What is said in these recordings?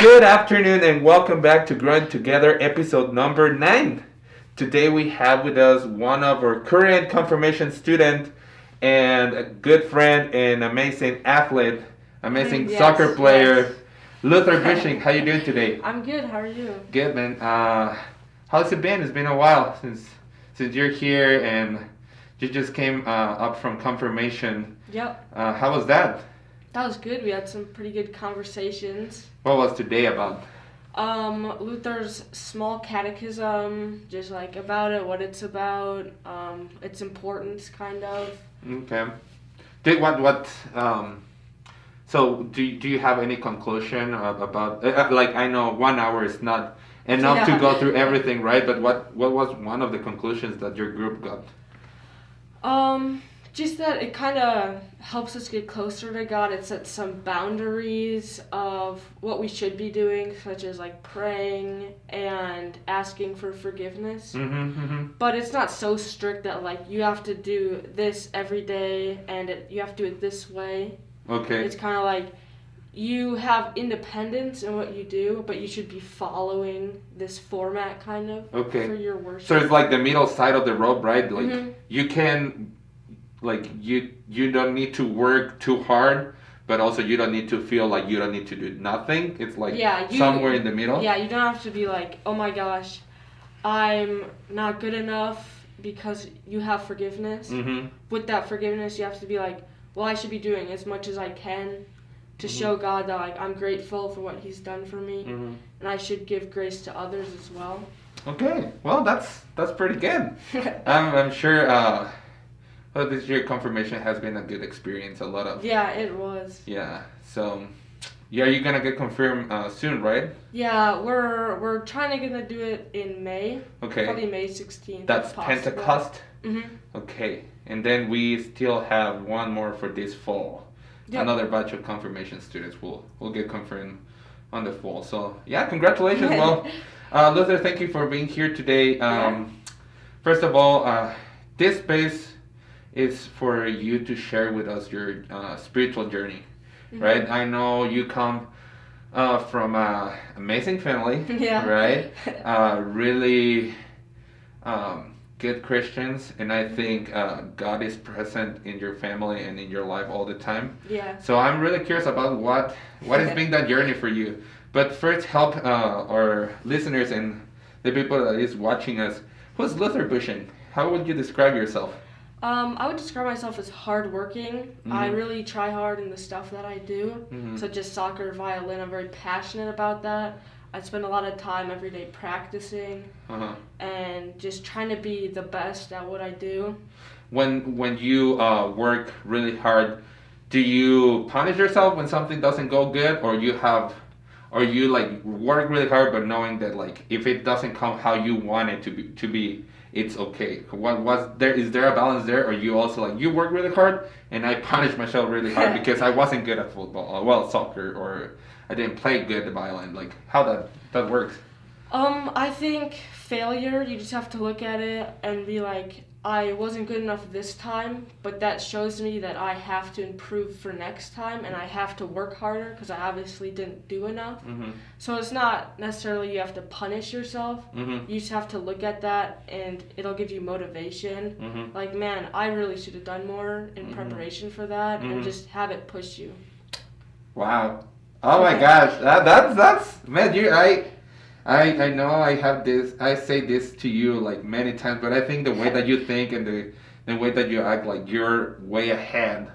Good afternoon and welcome back to Growing Together episode number 9. Today we have with us one of our current confirmation student and a good friend and amazing athlete, amazing Yes, soccer player, yes. Luther Busching. How you doing today? I'm good. How are you? Good, man. How's it been? It's been a while since you're here and you just came up from confirmation. Yep. How was that? That was good. We had some pretty good conversations. What was today about? Luther's small catechism, just like about it, what it's about, its importance, kind of. Okay. So do you have any conclusion about like I know 1 hour is not enough to go through everything, right? But what was one of the conclusions that your group got? Just that it kind of helps us get closer to God. It sets some boundaries of what we should be doing, such as like praying and asking for forgiveness. But it's not so strict that like you have to do this every day and you have to do it this way. Okay. It's kind of like you have independence in what you do, but you should be following this format kind of for your worship. So it's like the middle side of the rope, right? Like you can, like you don't need to work too hard, but also you don't need to feel like you don't need to do nothing. It's like somewhere in the middle. Yeah, you don't have to be like, oh my gosh, I'm not good enough, because you have forgiveness. With that forgiveness, you have to be like, well, I should be doing as much as I can to show God that like I'm grateful for what He's done for me, and I should give grace to others as well. Okay, well that's pretty good. I'm sure. Well, this year confirmation has been a good experience. A lot of. Yeah, it was. Yeah. So, yeah, you're gonna get confirmed soon, right? Yeah, we're trying to gonna do it in May. Okay. Probably May 16th. That's Pentecost. Mhm. Okay, and then we still have one more for this fall. Yep. Another batch of confirmation students will get confirmed on the fall. So yeah, congratulations. Well, Luther, thank you for being here today. First of all, this space is for you to share with us your spiritual journey, right? I know you come from an amazing family, right? Really good Christians, and I think God is present in your family and in your life all the time. Yeah. So I'm really curious about what has been that journey for you. But first, help our listeners and the people that is watching us. Who's Luther Busching? How would you describe yourself? I would describe myself as hardworking. I really try hard in the stuff that I do, such as soccer, violin. I'm very passionate about that. I spend a lot of time every day practicing and just trying to be the best at what I do. When you work really hard, do you punish yourself when something doesn't go good, or you like work really hard but knowing that like if it doesn't come how you want it to be, it's okay? Is there a balance there, or you also like you work really hard and I punish myself really hard because I wasn't good at football, soccer, or I didn't play good the violin? Like how that works? I think failure, you just have to look at it and be like, I wasn't good enough this time, but that shows me that I have to improve for next time, and I have to work harder because I obviously didn't do enough. So it's not necessarily you have to punish yourself. You just have to look at that and it'll give you motivation. Like, man, I really should have done more in preparation for that, and just have it push you. Wow. Oh my gosh. That's man, I know I have this, I say this to you like many times, but I think the way that you think and the way that you act, like you're way ahead.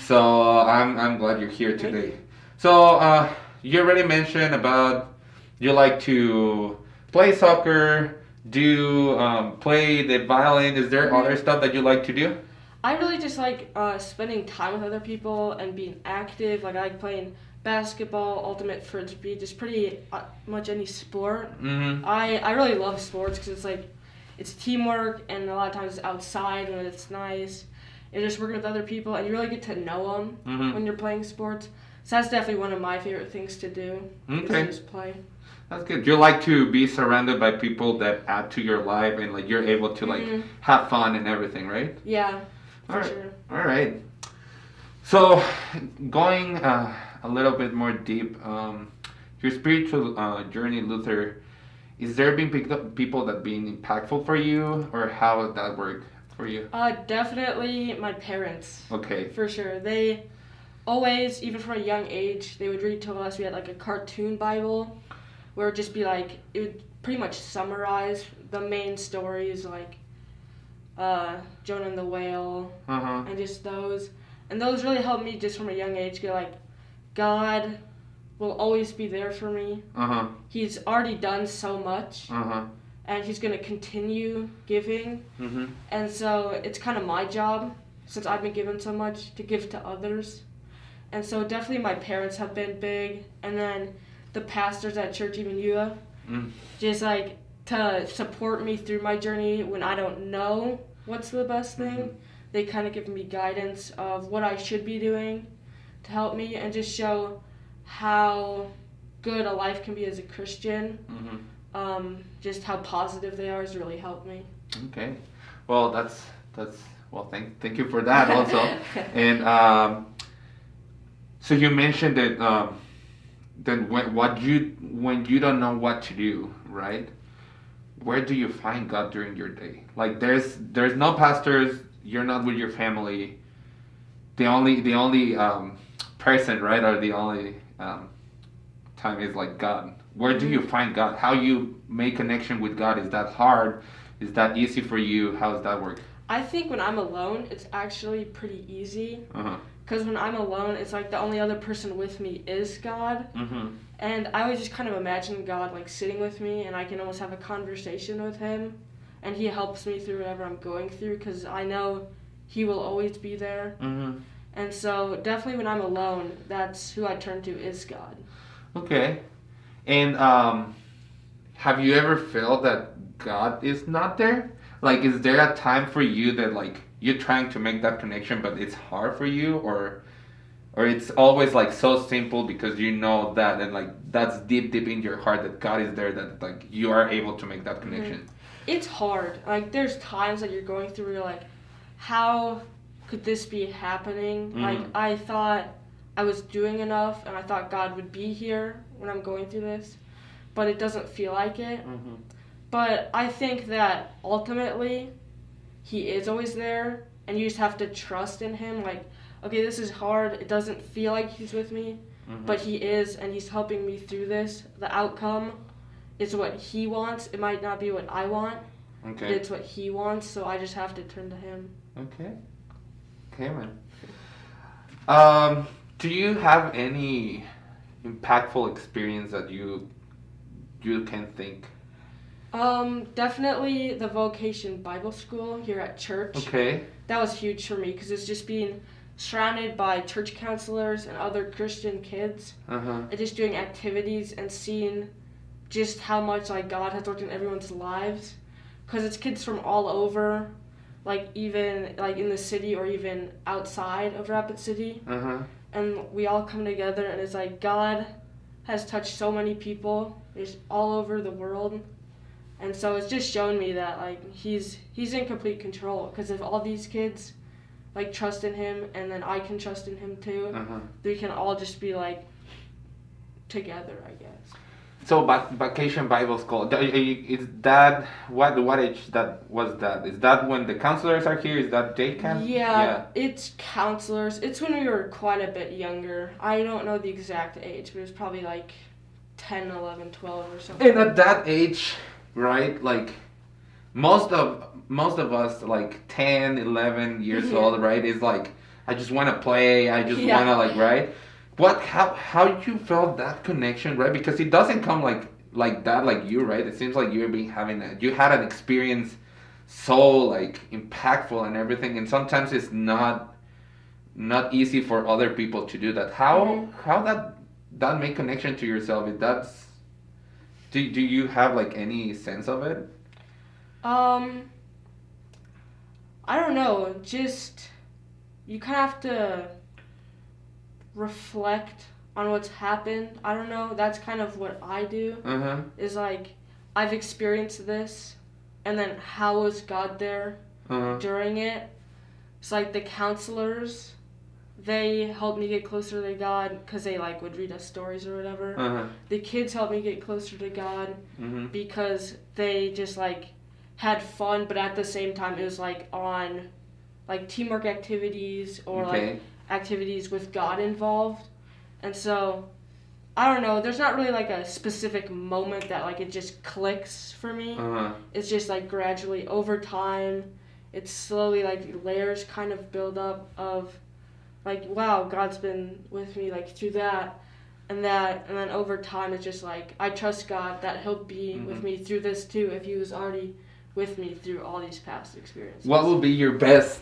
So I'm glad you're here today. So you already mentioned about you like to play soccer, play the violin. Is there other stuff that you like to do? I really just like spending time with other people and being active. Like I like playing basketball, ultimate frisbee, just pretty much any sport. I really love sports because it's like it's teamwork, and a lot of times it's outside and it's nice. You're just working with other people and you really get to know them when you're playing sports. So that's definitely one of my favorite things to do. Okay. Is just play. That's good. You like to be surrounded by people that add to your life and like you're able to like have fun and everything, right? Yeah, for Alright. sure. All right. So going a little bit more deep, your spiritual journey, Luther, is there been people that been impactful for you, or how did that work for you? Definitely my parents. Okay. For sure. They always, even from a young age, they would read to us. We had like a cartoon Bible where it would just be like, it would pretty much summarize the main stories, like Jonah and the whale, and just those. And those really helped me just from a young age get like, God will always be there for me. He's already done so much. And he's going to continue giving. And so it's kind of my job, since I've been given so much, to give to others. And so definitely my parents have been big. And then the pastors at church, even you, just like to support me through my journey when I don't know what's the best thing. They kind of give me guidance of what I should be doing to help me and just show how good a life can be as a Christian. Just how positive they are has really helped me. Okay, well that's well thank you for that also. And so you mentioned that then when you don't know what to do, right? Where do you find God during your day? Like there's no pastors. You're not with your family. The only person, right, or the only time is like God. Where do you find God? How you make connection with God? Is that hard? Is that easy for you? How does that work? I think when I'm alone, it's actually pretty easy. Because when I'm alone, it's like the only other person with me is God. And I always just kind of imagine God like sitting with me, and I can almost have a conversation with him. And he helps me through whatever I'm going through because I know he will always be there. And so definitely when I'm alone, that's who I turn to is God. Okay. And have you ever felt that God is not there? Like, is there a time for you that like you're trying to make that connection, but it's hard for you, or it's always like so simple because you know that and like that's deep in your heart that God is there, that like you are able to make that connection? It's hard. Like there's times that you're going through where you're like, how could this be happening? Like I thought I was doing enough and I thought God would be here when I'm going through this, but it doesn't feel like it. But I think that ultimately he is always there and you just have to trust in him. Like, okay, this is hard. It doesn't feel like he's with me, but he is, and he's helping me through this. The outcome is what he wants. It might not be what I want, but it's what he wants, so I just have to turn to him. Okay, man. Do you have any impactful experience that you can think? Definitely the Vocation Bible School here at church. Okay. That was huge for me because it's just being surrounded by church counselors and other Christian kids, and just doing activities and seeing just how much like God has worked in everyone's lives, because it's kids from all over, like even like in the city or even outside of Rapid City, and we all come together and it's like God has touched so many people just all over the world, and so it's just shown me that like he's in complete control, because if all these kids like trust in him and then I can trust in him too, we can all just be like together, I guess. So Vacation Bible School, is that what age that was that? Is that when the counselors are here? Is that day camp? Yeah, it's counselors. It's when we were quite a bit younger. I don't know the exact age, but it was probably like 10, 11, 12 or something. And at that age, right, like most of us like 10, 11 years old, right, is like I just want to play, I just want to like, right? How you felt that connection, right? Because it doesn't come like that, like you, right? It seems like you had an experience so like impactful and everything, and sometimes it's not easy for other people to do that. How that make connection to yourself? Do you have like any sense of it? I don't know. Just you kind of have to reflect on what's happened. I don't know. That's kind of what I do. Is like I've experienced this, and then how was God there during it? It's like the counselors they helped me get closer to God because they like would read us stories or whatever. The kids helped me get closer to God because they just like had fun, but at the same time it was like on like teamwork activities or like activities with God involved. And so I don't know, there's not really like a specific moment that like it just clicks for me. It's just like gradually over time, it's slowly like layers kind of build up of like, wow, God's been with me like through that, and then over time it's just like I trust God that He'll be with me through this too if He was already with me through all these past experiences. What would be your best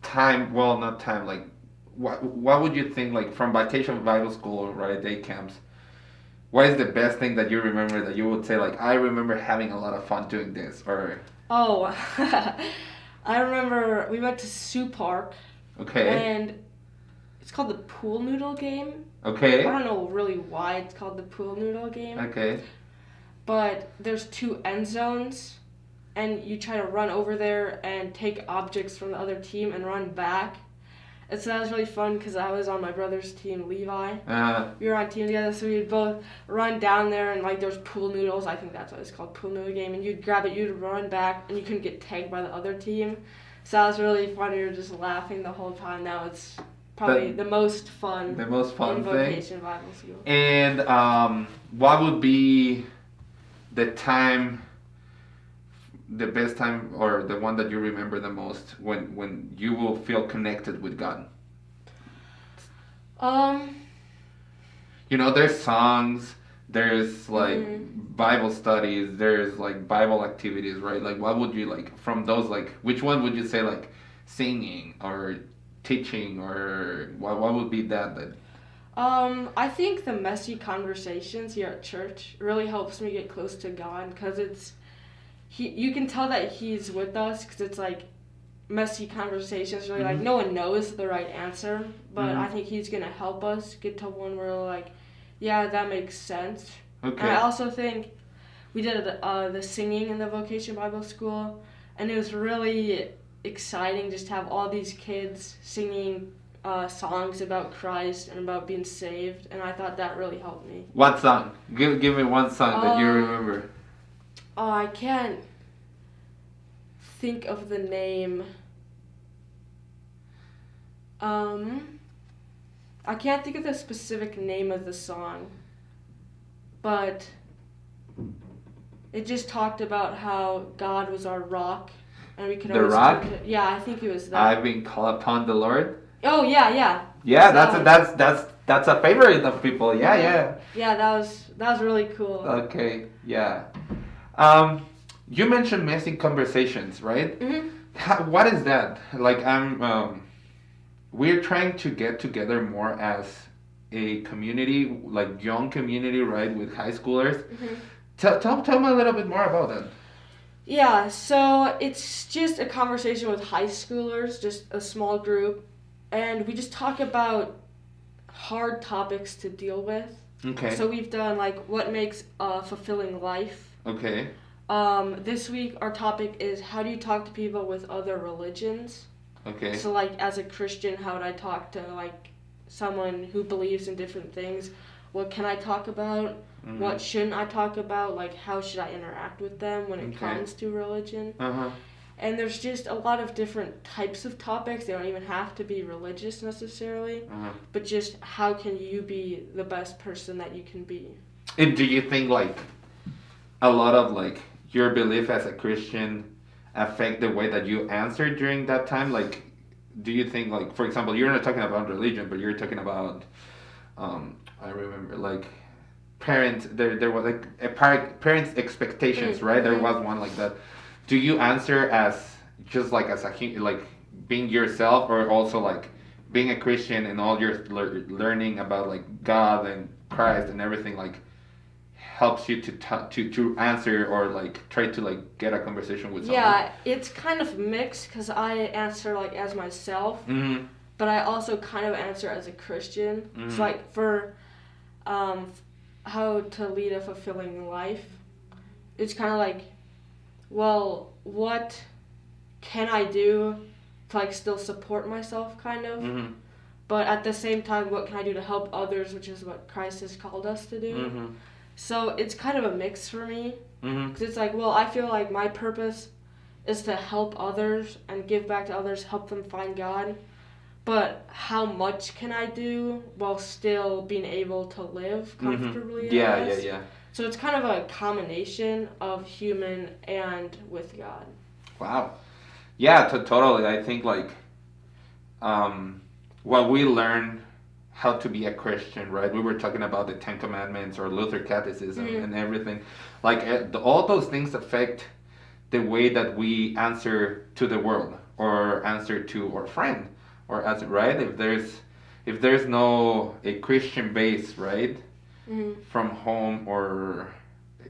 time? Well, not time. Like, what would you think? Like from vacation Bible school, right? Day camps. What is the best thing that you remember that you would say like I remember having a lot of fun doing this or? Oh, I remember we went to Sioux Park. Okay. And it's called the pool noodle game. Okay. I don't know really why it's called the pool noodle game. Okay. But there's 2 end zones, and you try to run over there and take objects from the other team and run back. And so that was really fun because I was on my brother's team, Levi. We were on team together, so we'd both run down there and like there's pool noodles. I think that's what it's called, pool noodle game. And you'd grab it, you'd run back, and you couldn't get tagged by the other team. So that was really fun. We were just laughing the whole time. Now it's probably the most fun. The most fun in thing. Vocation Bible School. And what would be the time? The best time or the one that you remember the most when you will feel connected with God? You know, there's songs, there's like Bible studies, there's like Bible activities, right? Like what would you like from those, like which one would you say, like singing or teaching, or what would be that? I think the messy conversations here at church really helps me get close to God because you can tell that He's with us because it's like messy conversations. Really, like no one knows the right answer, but I think He's gonna help us get to one where we're like, yeah, that makes sense. Okay. And I also think we did the singing in the Vocation Bible School, and it was really exciting just to have all these kids singing songs about Christ and about being saved, and I thought that really helped me. What song? Give me one song that you remember. Oh, I can't think of the name. I can't think of the specific name of the song, but it just talked about how God was our rock, and we could The always rock? Yeah, I think it was that. I've been called upon the Lord. Oh yeah. Yeah, that's a favorite of people. Yeah. Yeah, that was really cool. Okay, yeah. You mentioned messy conversations, right? What is that? Like we're trying to get together more as a community, like young community, right, with high schoolers. Tell me a little bit more about that. Yeah, so it's just a conversation with high schoolers, just a small group, and we just talk about hard topics to deal with. Okay. So we've done like what makes a fulfilling life. Okay. This week our topic is how do you talk to people with other religions? Okay. So like as a Christian, how would I talk to like someone who believes in different things? What can I talk about? What shouldn't I talk about? Like how should I interact with them when it comes to religion? And there's just a lot of different types of topics. They don't even have to be religious necessarily, but just how can you be the best person that you can be? And do you think like a lot of like your belief as a Christian affect the way that you answer during that time? Like, do you think like, for example, you're not talking about religion, but you're talking about, I remember like parents, there was like parents' expectations, right? There was one like that. Do you answer as just like as a like being yourself, or also like being a Christian and all your learning about like God and Christ and everything like helps you to answer or like try to like get a conversation with someone? Yeah, it's kind of mixed because I answer like as myself, but I also kind of answer as a Christian. It's like for how to lead a fulfilling life. It's kind of like, well, what can I do to like still support myself, kind of. Mm-hmm. But at the same time, what can I do to help others, which is what Christ has called us to do. Mm-hmm. So it's kind of a mix for me. Mm-hmm. Because it's like, well, I feel like my purpose is to help others and give back to others, help them find God. But how much can I do while still being able to live comfortably? Mm-hmm. Yeah. So it's kind of a combination of human and with God. Wow. Yeah, totally. I think like, well, we learn how to be a Christian, right? We were talking about the Ten Commandments or Luther Catechism and everything. Like all those things affect the way that we answer to the world or answer to our friend or as right. If there's no a Christian base, right, from home or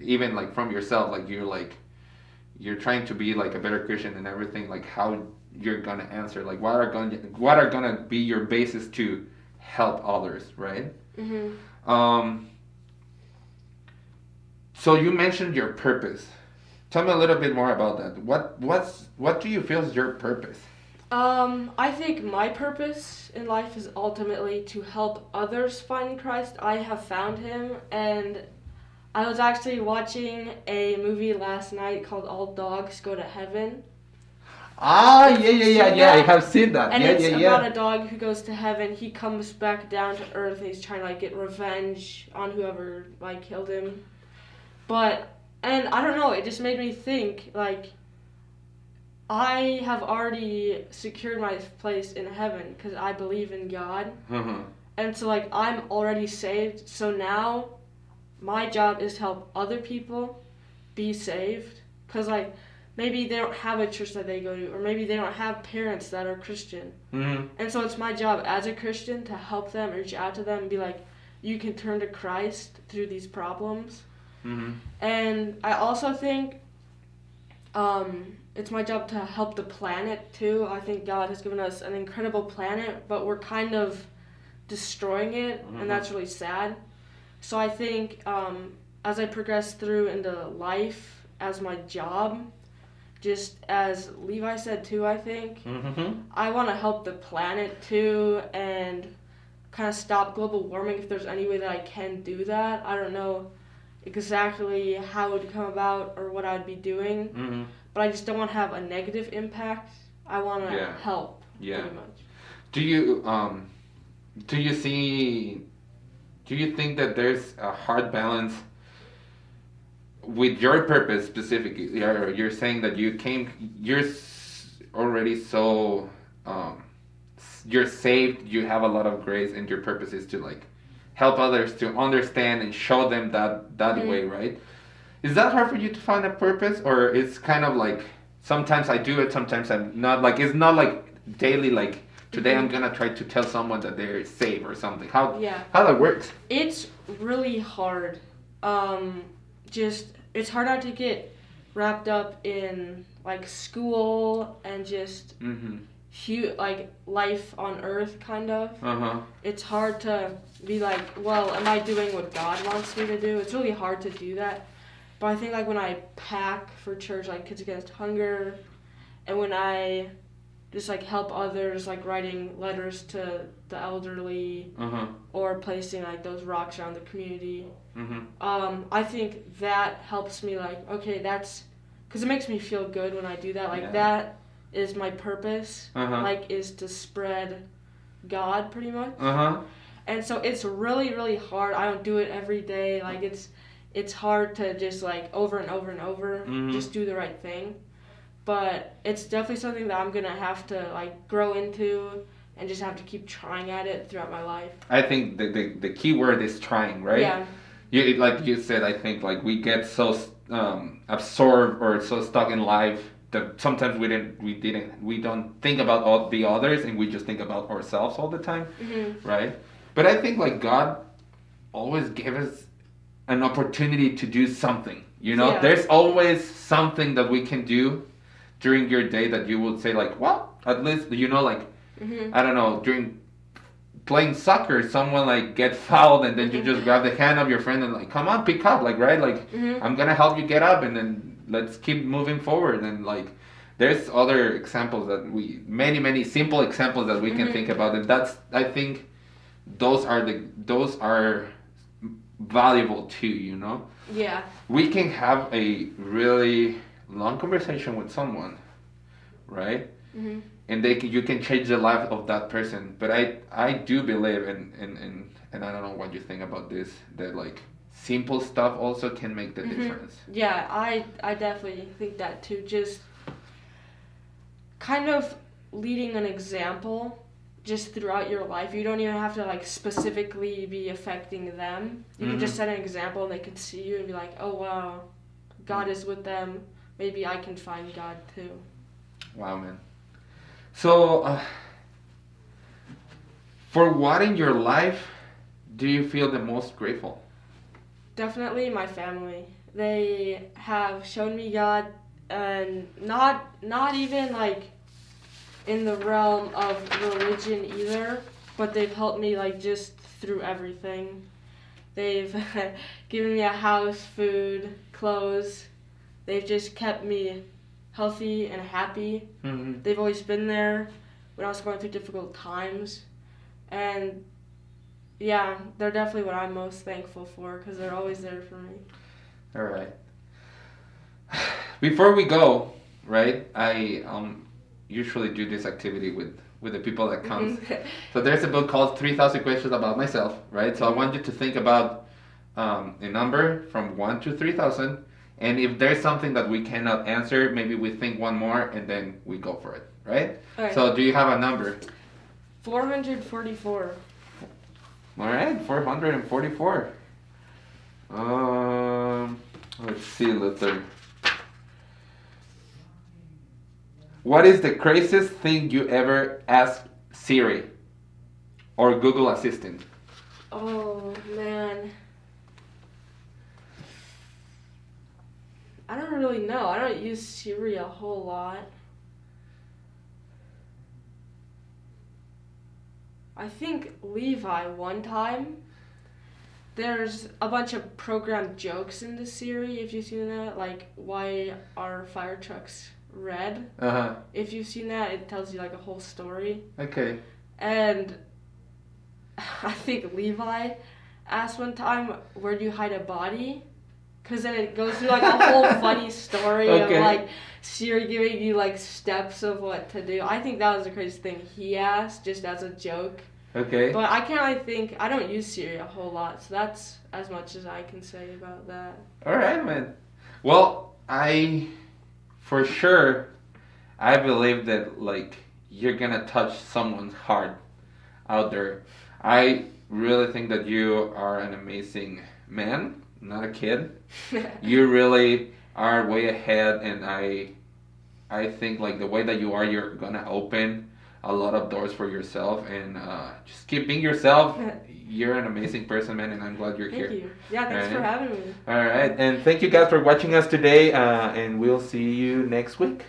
even like from yourself, like you're trying to be like a better Christian and everything, like how you're gonna answer, like what are gonna be your basis to help others, right? So you mentioned your purpose. Tell me a little bit more about that. What do you feel is your purpose? I think my purpose in life is ultimately to help others find Christ. I have found him, and I was actually watching a movie last night called All Dogs Go to Heaven. Yeah. I have seen that. And it's about a dog who goes to heaven. He comes back down to earth, and he's trying to like get revenge on whoever like killed him. And I don't know, it just made me think like I have already secured my place in heaven because I believe in God. And so like I'm already saved. So now my job is to help other people be saved, because like maybe they don't have a church that they go to, or maybe they don't have parents that are Christian. And so it's my job as a Christian to help them, reach out to them and be like, you can turn to Christ through these problems. And I also think it's my job to help the planet too. I think God has given us an incredible planet, but we're kind of destroying it, and that's really sad. So I think as I progress through into life as my job, just as Levi said too, I think, I want to help the planet too and kind of stop global warming if there's any way that I can do that. I don't know exactly how it would come about or what I would be doing, but I just don't want to have a negative impact. I want to help pretty much. Do you think that there's a hard balance with your purpose specifically? You're saying that you're already so you're saved, you have a lot of grace, and your purpose is to like help others to understand and show them that way, right? Is that hard for you to find a purpose, or it's kind of like sometimes I do it, sometimes I'm not, like it's not like daily, like today I'm gonna try to tell someone that they're saved or something? How that works? It's really hard. It's hard not to get wrapped up in like school and just like life on earth, kind of. It's hard to be like, well, am I doing what God wants me to do? It's really hard to do that. But I think like when I pack for church, like Kids Against Hunger, and when I just like help others, like writing letters to the elderly, or placing like those rocks around the community, I think that helps me, like, okay, that's because it makes me feel good when I do that, like that is my purpose, like, is to spread God pretty much. And so it's really, really hard. I don't do it every day. Like it's hard to just like over and over and over just do the right thing. But it's definitely something that I'm gonna have to like grow into and just have to keep trying at it throughout my life. I think the key word is trying, right? Yeah. Like you said, I think like we get so absorbed or so stuck in life that sometimes we don't think about all the others, and we just think about ourselves all the time, right? But I think like God always gave us an opportunity to do something. You know, there's always something that we can do during your day that you would say like, well, at least, you know, like, I don't know, during playing soccer, someone like get fouled, and then you just grab the hand of your friend and like, come on, pick up, like, right, like, I'm gonna help you get up, and then let's keep moving forward. And like there's other examples that many simple examples that we can think about, and that's, I think, those are valuable too. Yeah. We can have a really long conversation with someone, right? And you can change the life of that person. But I do believe, and I don't know what you think about this, that like simple stuff also can make the difference. Yeah, I definitely think that too. Just kind of leading an example just throughout your life. You don't even have to like specifically be affecting them. You can just set an example and they can see you and be like, oh wow, God is with them. Maybe I can find God too. Wow, man. So, for what in your life do you feel the most grateful? Definitely my family. They have shown me God, and not even like in the realm of religion either, but they've helped me like just through everything. They've given me a house, food, clothes. They've just kept me healthy and happy. They've always been there when I was going through difficult times. And yeah, they're definitely what I'm most thankful for because they're always there for me. All right. Before we go, right, I usually do this activity with the people that comes. So there's a book called 3,000 Questions About Myself, right? So I want you to think about a number from 1 to 3,000. And if there's something that we cannot answer, maybe we think one more and then we go for it, right? Okay. So do you have a number? 444. All right, 444. Let's see, Luther. What is the craziest thing you ever asked Siri or Google Assistant? Oh, man. I don't really know. I don't use Siri a whole lot. I think Levi one time. There's a bunch of programmed jokes in the Siri, if you've seen that. Like, why are fire trucks red? If you've seen that, it tells you like a whole story. Okay. And I think Levi asked one time, where do you hide a body? Because then it goes through like a whole funny story of like Siri giving you like steps of what to do. I think that was the craziest thing he asked, just as a joke. Okay. But I can't really think, I don't use Siri a whole lot, so that's as much as I can say about that. All right, man. Well, for sure, I believe that like you're gonna touch someone's heart out there. I really think that you are an amazing man, not a kid. You really are way ahead, and I think like the way that you are, you're gonna open a lot of doors for yourself, and just keep being yourself. You're an amazing person, man, and I'm glad you're here. Thank you. Yeah, thanks for having me. All right, and thank you guys for watching us today, and we'll see you next week.